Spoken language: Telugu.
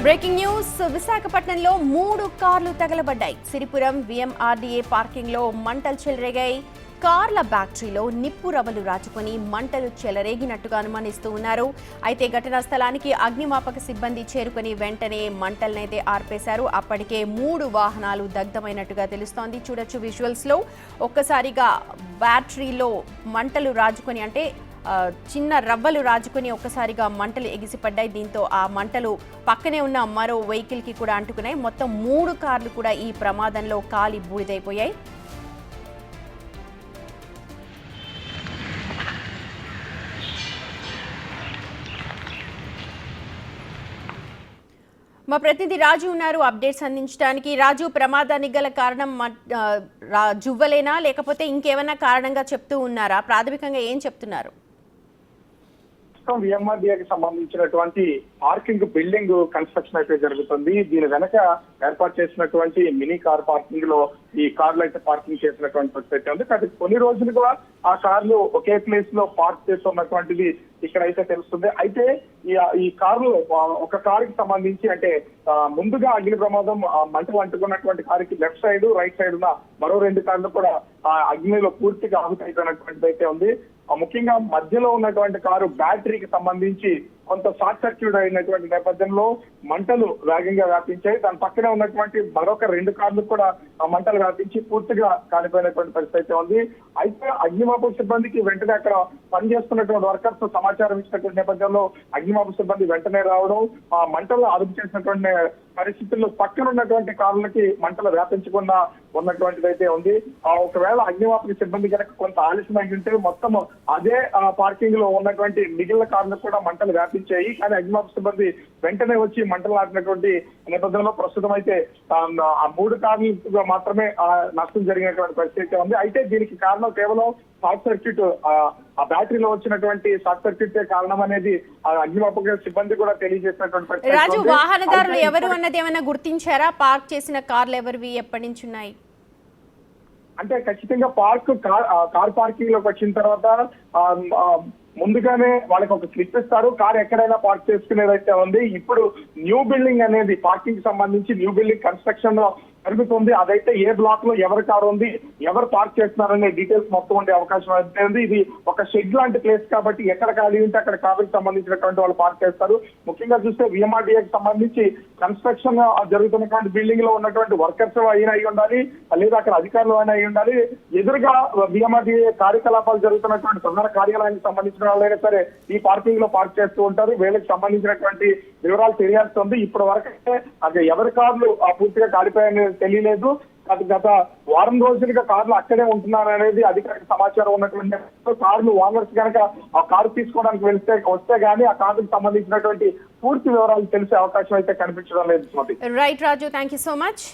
బ్రేకింగ్ న్యూస్ విశాఖపట్నంలో 3 కార్లు తగలబడ్డాయి. సిరిపురం విఎంఆర్డీఏ పార్కింగ్ లో మంటలు చెలరేగాయి. కార్ల బ్యాటరీలో నిప్పు రవ్వలు రాచుకొని మంటలు చెలరేగినట్టుగా అనుమానిస్తూ ఉన్నారు. అయితే ఘటనా స్థలానికి అగ్నిమాపక సిబ్బంది చేరుకొని వెంటనే మంటలనైతే ఆర్పేశారు. అప్పటికే 3 వాహనాలు దగ్ధమైనట్టుగా తెలుస్తోంది. చూడొచ్చు విజువల్స్ లో ఒక్కసారిగా బ్యాటరీలో మంటలు రాజుకొని అంటే చిన్న రవ్వలు రాజుకొని ఒక్కసారిగా మంటలు ఎగిసిపడ్డాయి. దీంతో ఆ మంటలు పక్కనే ఉన్న మరో వెహికల్ కి కూడా అంటుకున్నాయి. మొత్తం 3 కార్లు కూడా ఈ ప్రమాదంలో కాలి బూడిదైపోయాయి. మా ప్రతినిధి రాజు ఉన్నారు అప్డేట్స్ అందించడానికి. రాజు, ప్రమాదానికి గల కారణం జువ్వలేనా లేకపోతే ఇంకేమైనా కారణంగా చెప్తూ ఉన్నారా? ప్రాథమికంగా ఏం చెప్తున్నారు? విఎంఆర్డీఏకి సంబంధించినటువంటి పార్కింగ్ బిల్డింగ్ కన్స్ట్రక్షన్ అయితే జరుగుతుంది. దీని వెనక ఏర్పాటు చేసినటువంటి మినీ కార్ పార్కింగ్ లో ఈ కార్లు అయితే పార్కింగ్ చేసినటువంటి పరిస్థితి ఉంది. కానీ కొన్ని రోజులుగా ఆ కార్లు ఒకే ప్లేస్ లో పార్క్ చేస్తున్నటువంటిది ఇక్కడ అయితే తెలుస్తుంది. అయితే ఈ కార్లు ఒక కారుకి సంబంధించి అంటే ముందుగా అగ్ని ప్రమాదం మంటలు అంటుకున్నటువంటి కారుకి లెఫ్ట్ సైడ్ రైట్ సైడ్ ఉన్న మరో 2 కార్లు కూడా ఆ అగ్నిలో పూర్తిగా ఆహుతైపోయినటువంటిది అయితే ఉంది. ముఖ్యంగా మధ్యలో ఉన్నటువంటి కారు బ్యాటరీకి సంబంధించి కొంత షార్ట్ సర్క్యూట్ అయినటువంటి నేపథ్యంలో మంటలు వేగంగా వ్యాపించాయి. దాని పక్కనే ఉన్నటువంటి మరొక 2 కార్లు కూడా మంటలు వ్యాపించి పూర్తిగా కాలిపోయినటువంటి పరిస్థితి ఉంది. అయితే అగ్నిమాపక సిబ్బందికి వెంటనే అక్కడ పనిచేస్తున్నటువంటి వర్కర్స్ సమాచారం ఇచ్చినటువంటి నేపథ్యంలో అగ్నిమాపక సిబ్బంది వెంటనే రావడం, ఆ మంటలు అదుపు చేసినటువంటి పరిస్థితుల్లో పక్కన ఉన్నటువంటి కార్లకి మంటలు వ్యాపించకుండా ఉన్నటువంటిది అయితే ఉంది. ఒకవేళ అగ్నిమాపక సిబ్బంది కనుక కొంత ఆలస్యం అయి ఉంటే మొత్తం అదే పార్కింగ్ లో ఉన్నటువంటి మిగిలిన కార్లకు కూడా మంటలు వ్యాపించాయి. కానీ అగ్నిమాపక సిబ్బంది వెంటనే వచ్చి మంటలు ఆడినటువంటి నేపథ్యంలో ప్రస్తుతం అయితే ఆ 3 కార్లు మాత్రమే నష్టం జరిగినటువంటి పరిస్థితి ఉంది. అయితే దీనికి కారణం కేవలం షార్ట్ సర్క్యూట్, ఆ బ్యాటరీలో వచ్చినటువంటి షార్ట్ సర్క్యూట్ కారణం అనేది అగ్నిమాపక సిబ్బంది కూడా తెలియజేసినటువంటి పరిస్థితి. రాజు, వాహనదారులు ఎవరు అన్నది ఏమైనా గుర్తించారా? పార్క్ చేసిన కార్లు ఎవరివి, ఎప్పటి నుంచి ఉన్నాయి? అంటే ఖచ్చితంగా కార్ పార్కింగ్ లోకి వచ్చిన తర్వాత ముందుగానే వాళ్ళకి ఒక స్లిప్ ఇస్తారు. కార్ ఎక్కడైనా పార్క్ చేసుకునేదైతే ఉంది. ఇప్పుడు న్యూ బిల్డింగ్ అనేది పార్కింగ్ సంబంధించి న్యూ బిల్డింగ్ కన్స్ట్రక్షన్ లో జరుగుతుంది. అదైతే ఏ బ్లాక్ లో ఎవరి కారు ఉంది, ఎవరు పార్క్ చేస్తున్నారనే డీటెయిల్స్ మొత్తం ఉండే అవకాశం అయితే ఉంది. ఇది ఒక షెడ్ లాంటి ప్లేస్ కాబట్టి ఎక్కడ ఖాళీ ఉంటే అక్కడ కార్లకు సంబంధించినటువంటి వాళ్ళు పార్క్ చేస్తారు. ముఖ్యంగా చూస్తే విఎంఆర్డీఏకి సంబంధించి కన్స్ట్రక్షన్ జరుగుతున్నటువంటి బిల్డింగ్ లో ఉన్నటువంటి వర్కర్స్ అయినా అయి ఉండాలి, లేదా అక్కడ అధికారులు అయినా అయి ఉండాలి. ఎదురుగా విఎంఆర్డీఏ కార్యకలాపాలు జరుగుతున్నటువంటి ప్రధాన కార్యాలయానికి సంబంధించిన వాళ్ళైనా సరే ఈ పార్కింగ్ లో పార్క్ చేస్తూ ఉంటారు. వీళ్ళకి సంబంధించినటువంటి వివరాలు తెలియాల్సి ఉంది. ఇప్పటి వరకైతే అది ఎవరి కార్లు పూర్తిగా కాలిపోయాయని తెలియలేదు. గత వారం రోజులుగా కార్లు అక్కడే ఉంటున్నారు అనేది అధికారిక సమాచారం ఉన్నటువంటి కార్లు ఓనర్స్ కనుక ఆ కారు తీసుకోవడానికి వస్తే గానీ ఆ కారుకు సంబంధించినటువంటి పూర్తి వివరాలు తెలిసే అవకాశం అయితే కనిపించడం లేదు. Right Raju, thank you so much.